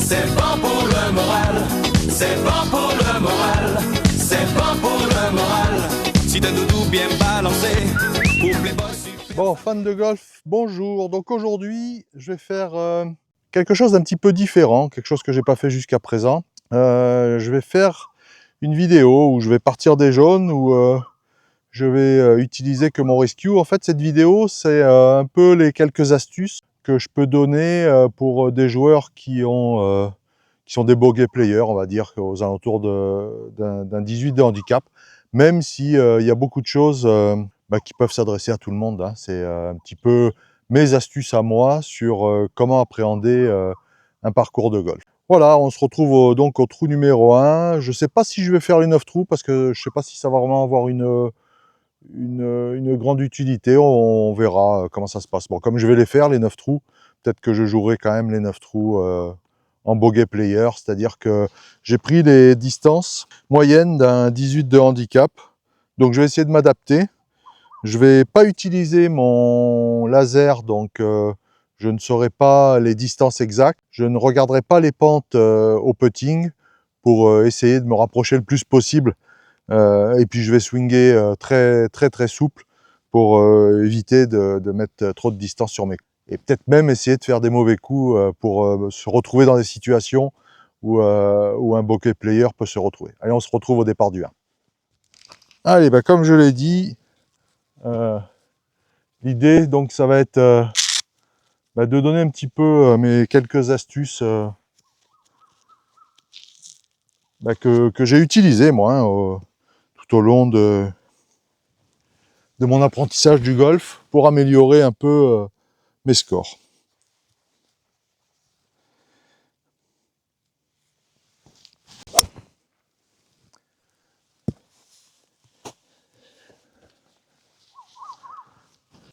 C'est bon pour le moral, c'est bon pour le moral, c'est bon pour le moral. Si t'as doudou bien balancé, pour Playboy super. Bon, fan de golf, bonjour. Donc aujourd'hui, je vais faire quelque chose d'un petit peu différent, quelque chose que j'ai pas fait jusqu'à présent. Je vais faire une vidéo où je vais partir des jaunes, où je vais utiliser que mon rescue. En fait, cette vidéo, c'est un peu les quelques astuces que je peux donner pour des joueurs qui sont des bogey players, on va dire, aux alentours d'un 18 de handicap, même si il y a beaucoup de choses qui peuvent s'adresser à tout le monde, hein. C'est un petit peu mes astuces à moi sur comment appréhender un parcours de golf. Voilà, on se retrouve donc au trou numéro 1. Je ne sais pas si je vais faire les 9 trous, parce que je ne sais pas si ça va vraiment avoir une grande utilité. On verra comment ça se passe. Bon, comme je vais les faire, les 9 trous, peut-être que je jouerai quand même les 9 trous en bogey player, c'est-à-dire que j'ai pris les distances moyennes d'un 18 de handicap, donc je vais essayer de m'adapter. Je vais pas utiliser mon laser, donc je ne saurai pas les distances exactes. Je ne regarderai pas les pentes au putting pour essayer de me rapprocher le plus possible. Et puis je vais swinger très souple pour éviter de mettre trop de distance sur mes coups. Et peut-être même essayer de faire des mauvais coups pour se retrouver dans des situations où un bokeh player peut se retrouver. Allez, on se retrouve au départ du 1. Allez, comme je l'ai dit, l'idée, donc, ça va être de donner un petit peu mes quelques astuces que j'ai utilisées, moi, hein, tout au long de mon apprentissage du golf pour améliorer un peu mes scores.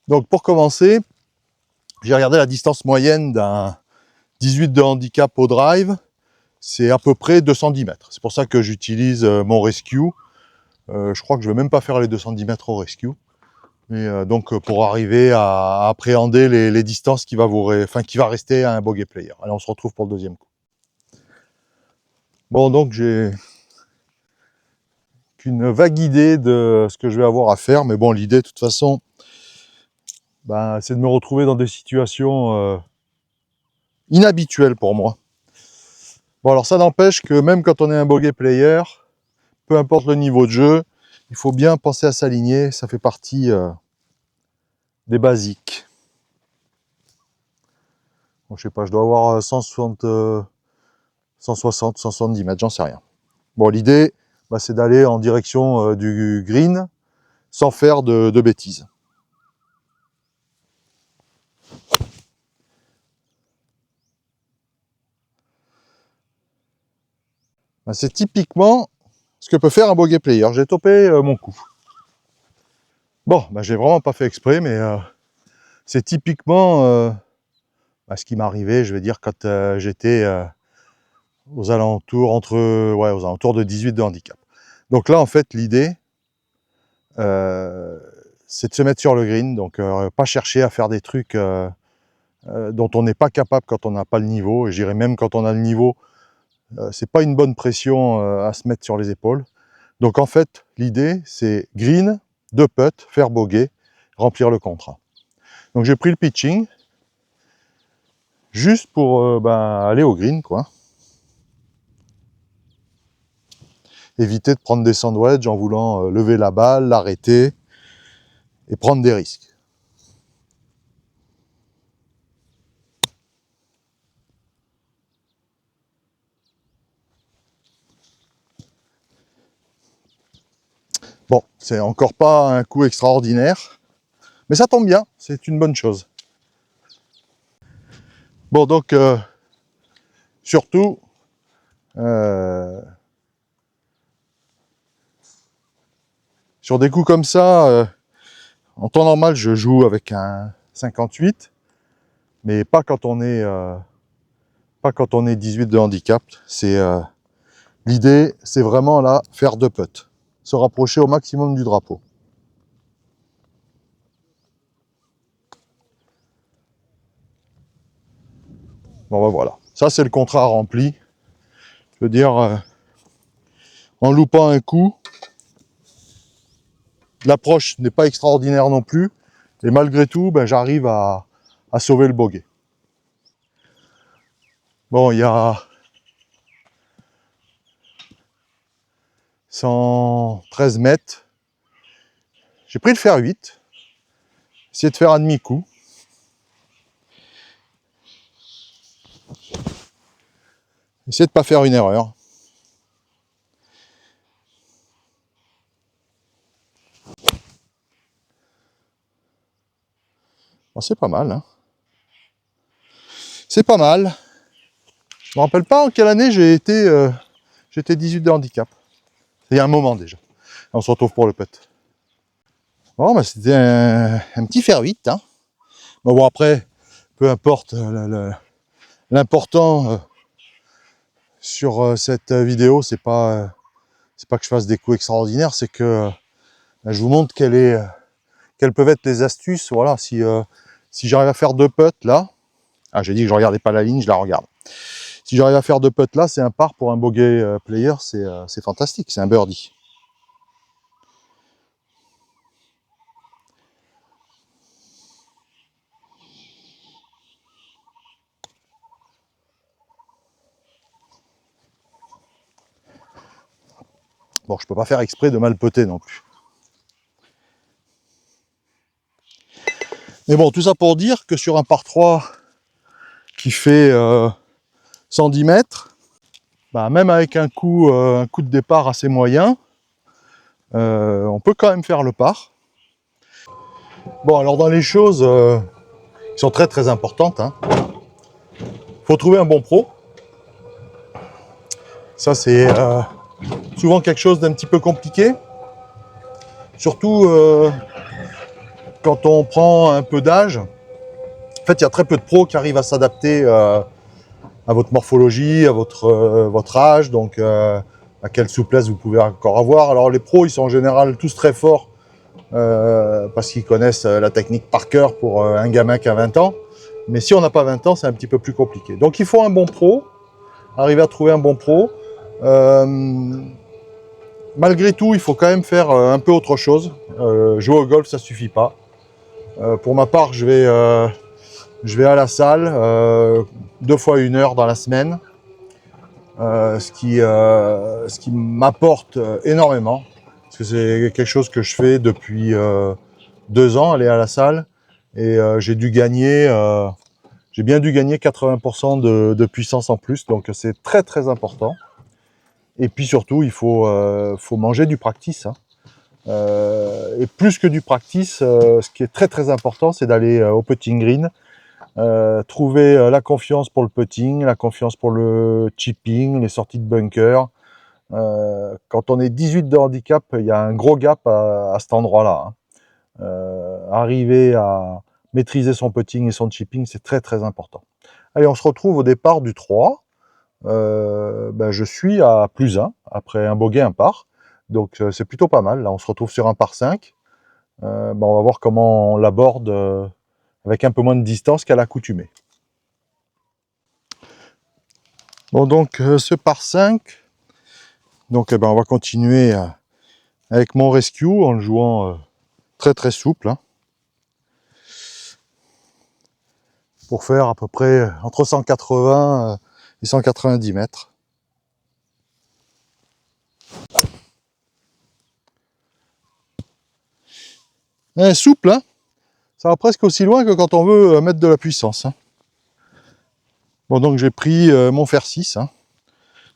Donc pour commencer, j'ai regardé la distance moyenne d'un 18 de handicap au drive, c'est à peu près 210 mètres. C'est pour ça que j'utilise mon rescue. Je crois que je ne vais même pas faire les 210 mètres au rescue. Mais donc pour arriver à appréhender les distances qui va rester à un bogey player. Allez, on se retrouve pour le deuxième coup. Bon, donc j'ai qu'une vague idée de ce que je vais avoir à faire, mais bon, l'idée de toute façon, c'est de me retrouver dans des situations inhabituelles pour moi. Bon, alors ça n'empêche que même quand on est un bogey player, peu importe le niveau de jeu, il faut bien penser à s'aligner, ça fait partie des basiques. Bon, je sais pas, je dois avoir 160, 170 mètres, j'en sais rien. Bon, l'idée, c'est d'aller en direction du green sans faire de bêtises. C'est typiquement ce que peut faire un bogey player. J'ai topé mon coup. Bon, j'ai vraiment pas fait exprès, mais c'est typiquement ce qui m'arrivait, je vais dire, quand j'étais aux alentours de 18 de handicap. Donc là, en fait, l'idée, c'est de se mettre sur le green, donc pas chercher à faire des trucs dont on n'est pas capable quand on n'a pas le niveau. Et je dirais même quand on a le niveau, c'est pas une bonne pression à se mettre sur les épaules. Donc en fait, l'idée, c'est green, 2 putts, faire bogey, remplir le contrat. Donc j'ai pris le pitching, juste pour aller au green, quoi. Éviter de prendre des sandwiches en voulant lever la balle, l'arrêter et prendre des risques. Bon, c'est encore pas un coup extraordinaire, mais ça tombe bien, c'est une bonne chose. Bon, donc, surtout, sur des coups comme ça, en temps normal, je joue avec un 58, mais pas quand on est 18 de handicap. L'idée, c'est vraiment là, faire 2 putts, se rapprocher au maximum du drapeau. Bon, voilà. Ça, c'est le contrat rempli. Je veux dire, en loupant un coup, l'approche n'est pas extraordinaire non plus. Et malgré tout, ben, j'arrive à sauver le bogey. Bon, il y a 113 mètres. J'ai pris le fer 8. Essayer de faire un demi-coup. Essayer de ne pas faire une erreur. Bon, c'est pas mal. Hein. C'est pas mal. Je me rappelle pas en quelle année j'étais 18 de handicap. Il y a un moment déjà. On se retrouve pour le putt. Bon, bah, c'était un petit fer 8. Hein. Bon, après, peu importe l'important sur cette vidéo, c'est pas que je fasse des coups extraordinaires, c'est que je vous montre quelles peuvent être les astuces. Voilà, si j'arrive à faire 2 putts là, j'ai dit que je regardais pas la ligne, je la regarde. Si j'arrive à faire 2 putts là, c'est un par pour un bogey player, c'est fantastique, c'est un birdie. Bon, je peux pas faire exprès de mal putter non plus. Mais bon, tout ça pour dire que sur un par 3 qui fait 110 mètres, bah, même avec un coup de départ assez moyen, on peut quand même faire le par. Bon, alors dans les choses qui sont très très importantes, hein, faut trouver un bon pro. Ça, c'est souvent quelque chose d'un petit peu compliqué. Surtout quand on prend un peu d'âge. En fait, il y a très peu de pros qui arrivent à s'adapter à votre morphologie, à votre âge, donc à quelle souplesse vous pouvez encore avoir. Alors les pros, ils sont en général tous très forts parce qu'ils connaissent la technique par cœur pour un gamin qui a 20 ans. Mais si on n'a pas 20 ans, c'est un petit peu plus compliqué. Donc il faut un bon pro, arriver à trouver un bon pro. Malgré tout, il faut quand même faire un peu autre chose. Jouer au golf, ça suffit pas. Pour ma part, je vais à la salle 2 fois 1 heure dans la semaine, ce qui m'apporte énormément, parce que c'est quelque chose que je fais depuis 2 ans, aller à la salle, et j'ai bien dû gagner 80% de puissance en plus, donc c'est très très important. Et puis surtout, il faut manger du practice. Hein. Et plus que du practice, ce qui est très très important, c'est d'aller au putting green, trouver la confiance pour le putting, la confiance pour le chipping, les sorties de bunker. Quand on est 18 de handicap, il y a un gros gap à cet endroit-là. Hein. Arriver à maîtriser son putting et son chipping, c'est très très important. Allez, on se retrouve au départ du 3. Je suis à plus 1, après un bogey, un par. Donc c'est plutôt pas mal. Là, on se retrouve sur un par 5. On va voir comment on l'aborde avec un peu moins de distance qu'à l'accoutumée. Bon, donc ce par 5, donc on va continuer avec mon rescue en le jouant très très souple. Hein, pour faire à peu près entre 180 et 190 mètres. Souple, hein, ça va presque aussi loin que quand on veut mettre de la puissance. Hein. Bon, donc j'ai pris mon fer 6, hein,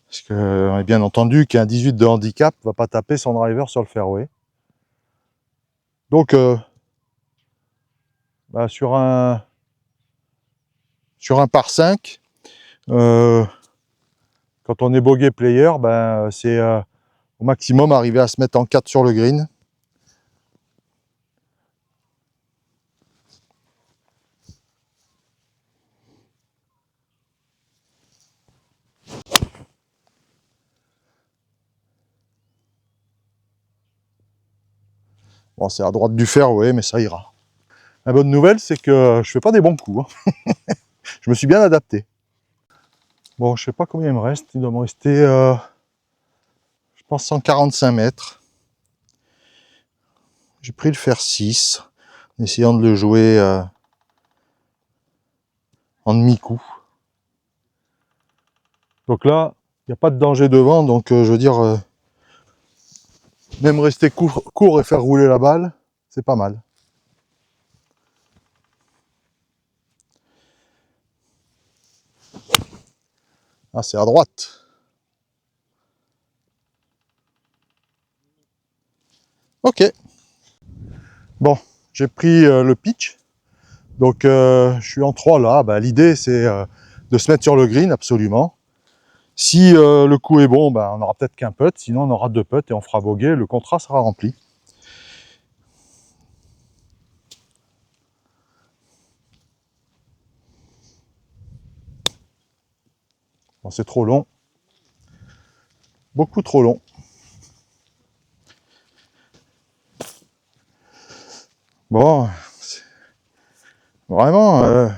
parce que bien entendu qu'un 18 de handicap ne va pas taper son driver sur le fairway. Donc sur un par 5, quand on est bogey player, c'est au maximum arriver à se mettre en 4 sur le green. Bon, c'est à droite du fairway, mais ça ira. La bonne nouvelle, c'est que je fais pas des bons coups. Hein. Je me suis bien adapté. Bon, je sais pas combien il me reste. Il doit me rester, je pense, 145 mètres. J'ai pris le fer 6, en essayant de le jouer en demi-coup. Donc là, il n'y a pas de danger devant, donc je veux dire, même rester court et faire rouler la balle, c'est pas mal. Ah, c'est à droite. Ok. Bon, j'ai pris le pitch. Donc je suis en 3 là. Bah, l'idée c'est de se mettre sur le green absolument. Si le coup est bon, bah, on aura peut-être qu'un putt, sinon on aura 2 putts et on fera bogey, le contrat sera rempli. Bon, c'est trop long. Beaucoup trop long. Bon, vraiment,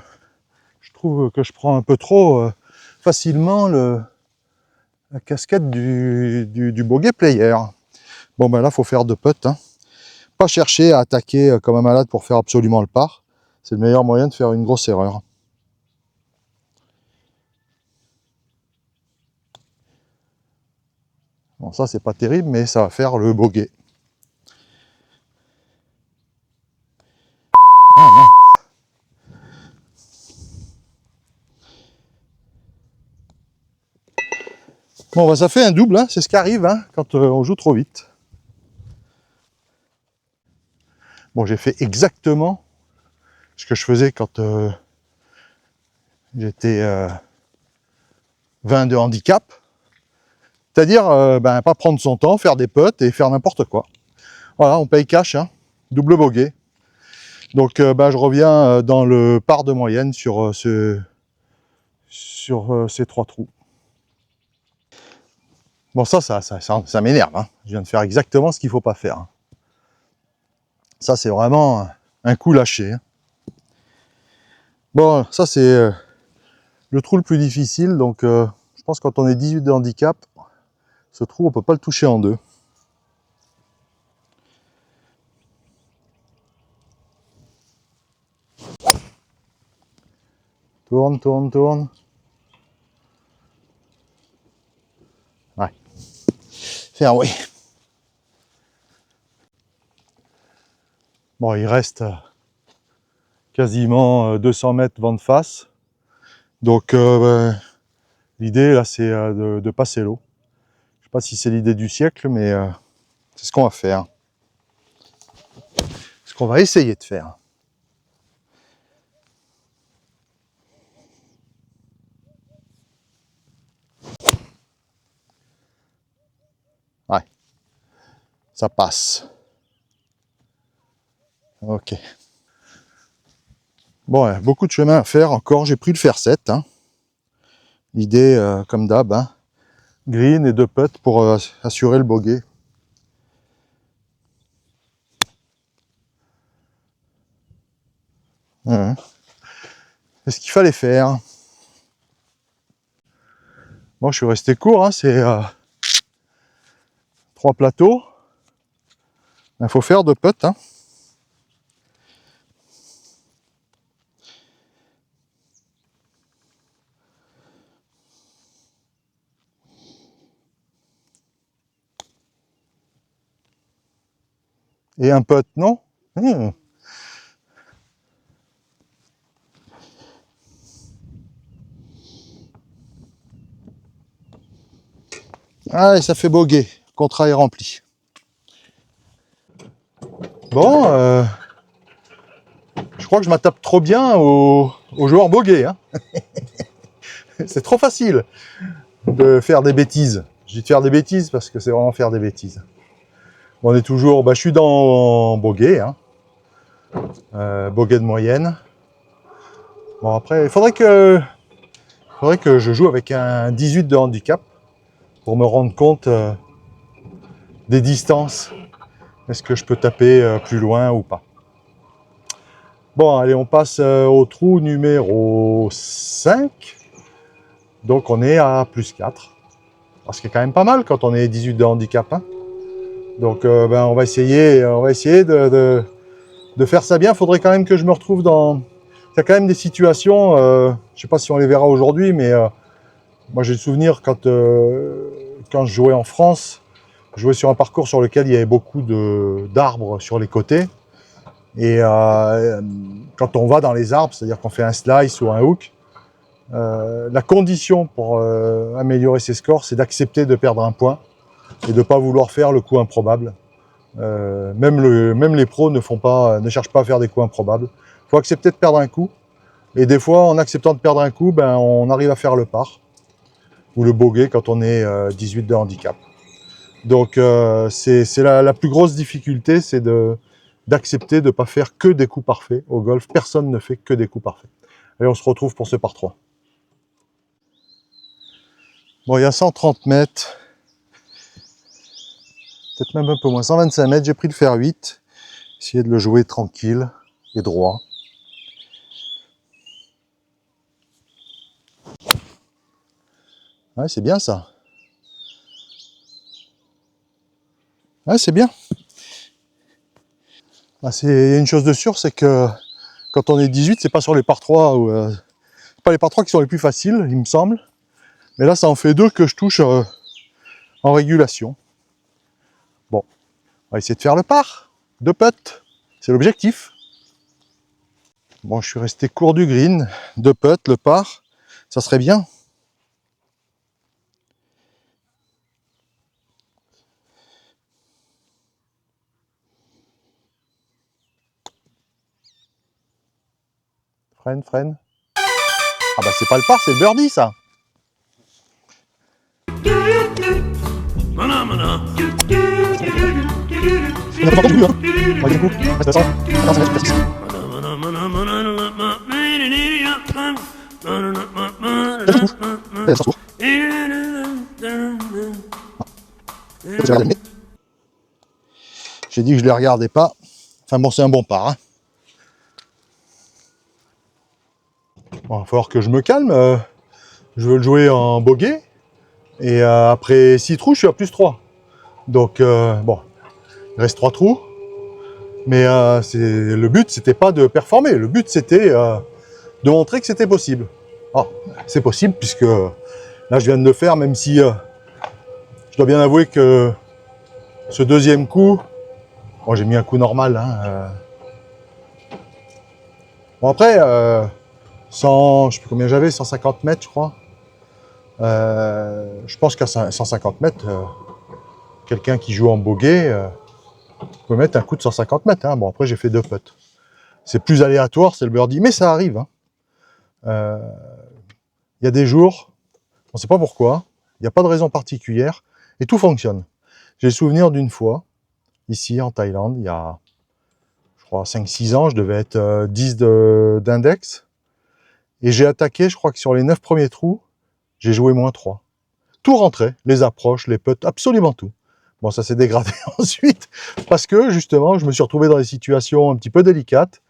je trouve que je prends un peu trop facilement la casquette du bogey player. Bon, ben là, il faut faire 2 putts. Hein. Pas chercher à attaquer comme un malade pour faire absolument le par. C'est le meilleur moyen de faire une grosse erreur. Bon, ça, c'est pas terrible, mais ça va faire le bogey. Ah, non. Bon, bah, ça fait un double, hein. C'est ce qui arrive hein, quand on joue trop vite. Bon, j'ai fait exactement ce que je faisais quand j'étais 20 de handicap. C'est-à-dire, ben, pas prendre son temps, faire des putts et faire n'importe quoi. Voilà, on paye cash, hein. Double bogey. Donc, ben, je reviens dans le par de moyenne sur, ces 3 trous. Bon, ça m'énerve. Hein. Je viens de faire exactement ce qu'il ne faut pas faire. Hein. Ça, c'est vraiment un coup lâché. Hein. Bon, ça, c'est le trou le plus difficile. Donc, je pense que quand on est 18 de handicap, ce trou, on ne peut pas le toucher en deux. Tourne, tourne, tourne. Ouais. Fairway. Bon, il reste quasiment 200 mètres vent de face. Donc, l'idée, là, c'est de passer l'eau. Je ne sais pas si c'est l'idée du siècle, mais c'est ce qu'on va faire. Ce qu'on va essayer de faire. Ouais. Ça passe. Ok. Bon, ouais, beaucoup de chemin à faire encore. J'ai pris le fer 7. Hein. L'idée, comme d'hab, hein. Green et 2 putts pour assurer le bogey. Ouais. C'est ce qu'il fallait faire. Bon, je suis resté court. Hein. C'est 3 plateaux. Il faut faire 2 putts. Hein. Et un putt, non? Allez, ça fait bogey. Le contrat est rempli. Bon, je crois que je m'attape trop bien aux joueurs bogey. Hein. C'est trop facile de faire des bêtises. Je dis de faire des bêtises parce que c'est vraiment faire des bêtises. On est toujours... Bah, je suis dans bogey. Hein. Bogey de moyenne. Bon, après, il faudrait que je joue avec un 18 de handicap pour me rendre compte des distances. Est-ce que je peux taper plus loin ou pas? Bon, allez, on passe au trou numéro 5. Donc on est à plus 4. Ce qui est quand même pas mal quand on est 18 de handicap. Hein. Donc on va essayer de faire ça bien. Il faudrait quand même que je me retrouve dans... Il y a quand même des situations, je ne sais pas si on les verra aujourd'hui, mais moi j'ai le souvenir quand je jouais en France, je jouais sur un parcours sur lequel il y avait beaucoup d'arbres sur les côtés. Et quand on va dans les arbres, c'est-à-dire qu'on fait un slice ou un hook, la condition pour améliorer ses scores, c'est d'accepter de perdre un point et de ne pas vouloir faire le coup improbable. Même les pros ne cherchent pas à faire des coups improbables. Il faut accepter de perdre un coup. Et des fois, en acceptant de perdre un coup, on arrive à faire le par ou le bogey quand on est 18 de handicap. Donc c'est la plus grosse difficulté, c'est d'accepter de ne pas faire que des coups parfaits. Au golf, personne ne fait que des coups parfaits. Allez, on se retrouve pour ce par 3. Bon, il y a 130 mètres, peut-être même un peu moins, 125 mètres, j'ai pris le fer 8, essayer de le jouer tranquille et droit. Ouais, c'est bien ça. Ouais, c'est bien. C'est une chose de sûre, c'est que quand on est 18, c'est pas sur les par 3 ou pas les par 3 qui sont les plus faciles, il me semble. Mais là, ça en fait 2 que je touche en régulation. Bon, on va essayer de faire le par. 2 putts, c'est l'objectif. Bon, je suis resté court du green. 2 putts, le par, ça serait bien. Freine. Ah bah c'est pas le par, c'est le birdie ça. On n'a pas entendu, hein. On va dire coup. Reste ça. Attends, ça va être facile. J'ai dit que je ne les regardais pas. Enfin bon, c'est un bon par. Hein. Bon, il va falloir que je me calme. Je veux le jouer en bogey. Et après 6 trous, je suis à plus 3. Donc, bon, il reste 3 trous. Mais le but, c'était pas de performer. Le but, c'était de montrer que c'était possible. Ah, c'est possible puisque là, je viens de le faire, même si je dois bien avouer que ce deuxième coup, bon, j'ai mis un coup normal. Hein, Bon, après, je sais plus combien j'avais, 150 mètres, je crois. Je pense qu'à 150 mètres, quelqu'un qui joue en bogey peut mettre un coup de 150 mètres. Hein. Bon, après, j'ai fait 2 putts. C'est plus aléatoire, c'est le birdie, mais ça arrive. Hein. Y a des jours, on ne sait pas pourquoi, il n'y a pas de raison particulière, et tout fonctionne. J'ai le souvenir d'une fois, ici en Thaïlande, il y a, je crois, 5-6 ans, je devais être 10 d'index, et j'ai attaqué, je crois que sur les 9 premiers trous, j'ai joué -3. Tout rentrait, les approches, les putts, absolument tout. Bon, ça s'est dégradé ensuite, parce que justement, je me suis retrouvé dans des situations un petit peu délicates,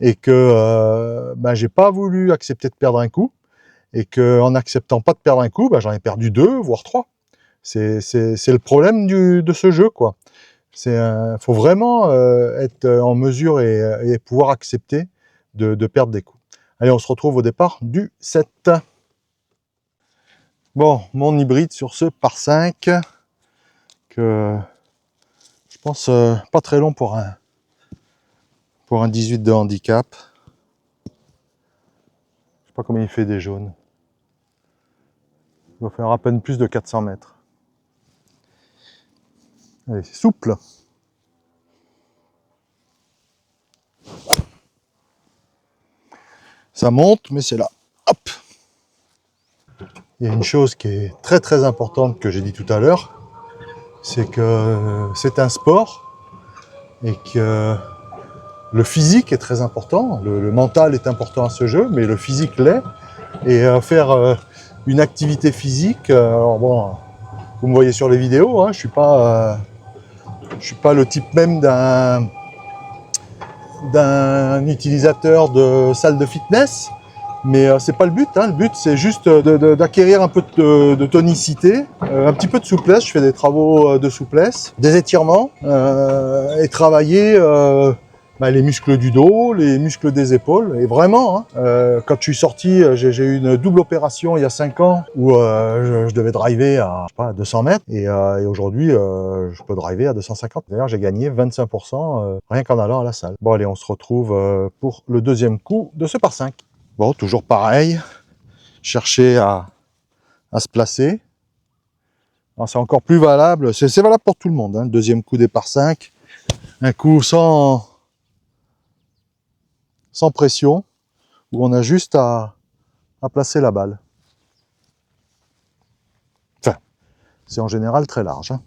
et que j'ai pas voulu accepter de perdre un coup, et qu'en n'acceptant pas de perdre un coup, j'en ai perdu 2, voire 3. C'est le problème de ce jeu, quoi. Faut vraiment être en mesure et pouvoir accepter de perdre des coups. Allez, on se retrouve au départ du 7. Bon, mon hybride sur ce par 5, que je pense pas très long pour un 18 de handicap. Je sais pas combien il fait des jaunes. Il va faire à peine plus de 400 mètres. Allez, c'est souple. Ça monte, mais c'est là. Hop. Il y a une chose qui est très très importante que j'ai dit tout à l'heure, c'est que c'est un sport et que le physique est très important. Le mental est important à ce jeu, mais le physique l'est. Et faire une activité physique, alors bon, vous me voyez sur les vidéos, hein, je suis pas le type même d'un utilisateur de salle de fitness, Mais c'est pas le but, hein. Le but c'est juste d'acquérir un peu de tonicité, un petit peu de souplesse. Je fais des travaux de souplesse, des étirements et travailler les muscles du dos, les muscles des épaules. Et vraiment, hein, quand je suis sorti, j'ai eu une double opération il y a 5 ans où je devais driver à, je sais pas, 200 mètres et aujourd'hui je peux driver à 250. D'ailleurs j'ai gagné 25% rien qu'en allant à la salle. Bon allez, on se retrouve pour le deuxième coup de ce par 5. Bon, toujours pareil, chercher à se placer. C'est encore plus valable, c'est valable pour tout le monde, hein. Le deuxième coup des par 5, un coup sans pression, où on a juste à placer la balle. Enfin, c'est en général très large, hein.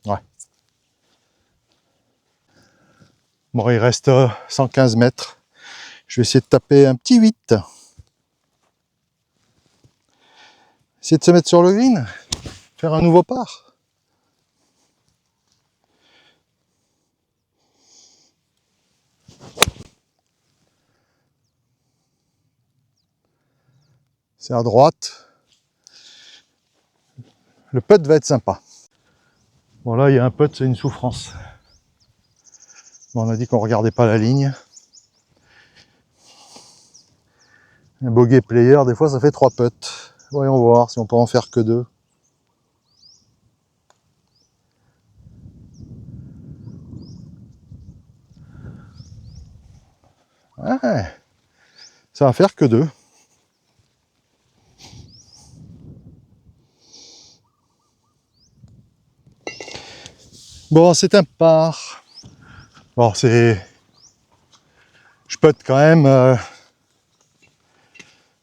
Ouais. Bon, il reste 115 mètres. Je vais essayer de taper un petit 8. Essayer de se mettre sur le green, faire un nouveau par. C'est à droite. Le putt va être sympa. Bon là, il y a un putt, c'est une souffrance. Bon, on a dit qu'on regardait pas la ligne. Un bogey player, des fois ça fait 3 putts. Voyons voir si on peut en faire que 2. Ouais, ça va faire que 2. Bon, c'est un par. Bon, c'est... Je putte quand même...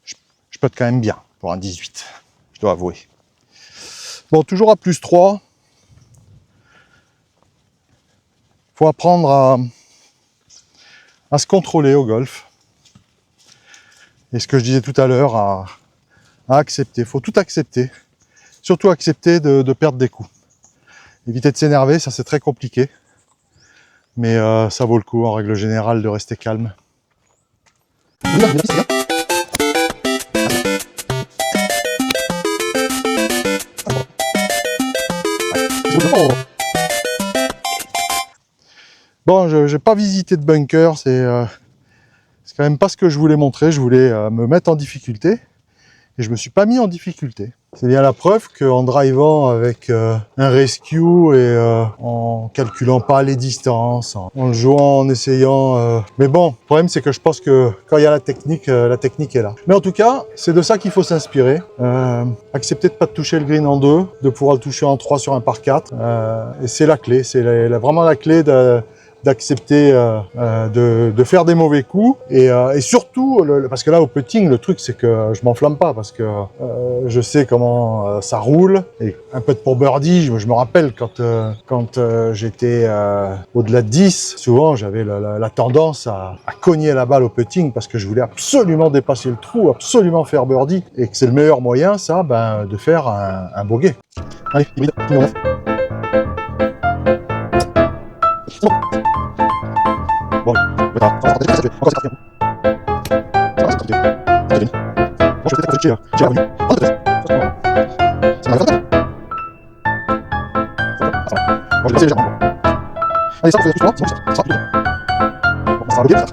Je putte quand même bien pour un 18, je dois avouer. Bon, toujours à plus 3. Faut apprendre à se contrôler au golf. Et ce que je disais tout à l'heure, à accepter. Faut tout accepter. Surtout accepter de perdre des coups. Éviter de s'énerver, ça c'est très compliqué. Mais ça vaut le coup en règle générale de rester calme. Bon, je n'ai pas visité de bunker, c'est quand même pas ce que je voulais montrer. Je voulais me mettre en difficulté et je me suis pas mis en difficulté. C'est bien la preuve qu'en drivant avec un rescue et en calculant pas les distances, en le jouant, en essayant... Mais bon, le problème c'est que je pense que quand il y a la technique est là. Mais en tout cas, c'est de ça qu'il faut s'inspirer. Accepter de pas toucher le green en 2, de pouvoir le toucher en 3 sur un par 4. Et c'est la clé, c'est vraiment la clé d'accepter de faire des mauvais coups et surtout parce que là au putting le truc c'est que je m'enflamme pas parce que je sais comment ça roule et un putt pour birdie, je me rappelle quand j'étais au-delà de 10, souvent j'avais la tendance à cogner la balle au putting parce que je voulais absolument dépasser le trou, absolument faire birdie et que c'est le meilleur moyen ça de faire un bogey. Allez, hybride, tout le monde. Bon, encore c'est parti. Bon, je vais peut-être que j'ai revenu. Ça m'arrive pas. Bon, je vais essayer légèrement. Allez, ça, on fait plus souvent, c'est bon, ça sera plus tôt. Bon, ça sera bloqué, ça.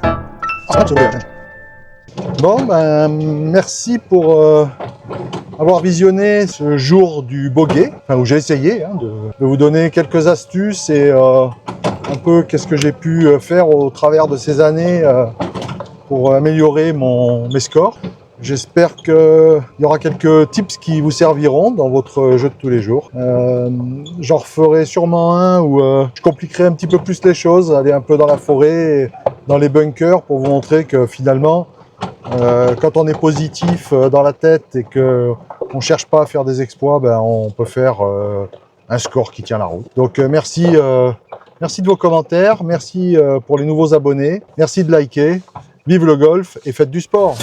Ah, c'est bon, ben, merci pour avoir visionné ce jour du bogey, enfin, où j'ai essayé de vous donner quelques astuces et un peu qu'est-ce que j'ai pu faire au travers de ces années pour améliorer mes scores. J'espère qu'il y aura quelques tips qui vous serviront dans votre jeu de tous les jours. J'en referai sûrement un où je compliquerai un petit peu plus les choses, aller un peu dans la forêt, dans les bunkers pour vous montrer que finalement, quand on est positif dans la tête et qu'on ne cherche pas à faire des exploits, on peut faire un score qui tient la route. Donc merci de vos commentaires, merci pour les nouveaux abonnés, merci de liker, vive le golf et faites du sport.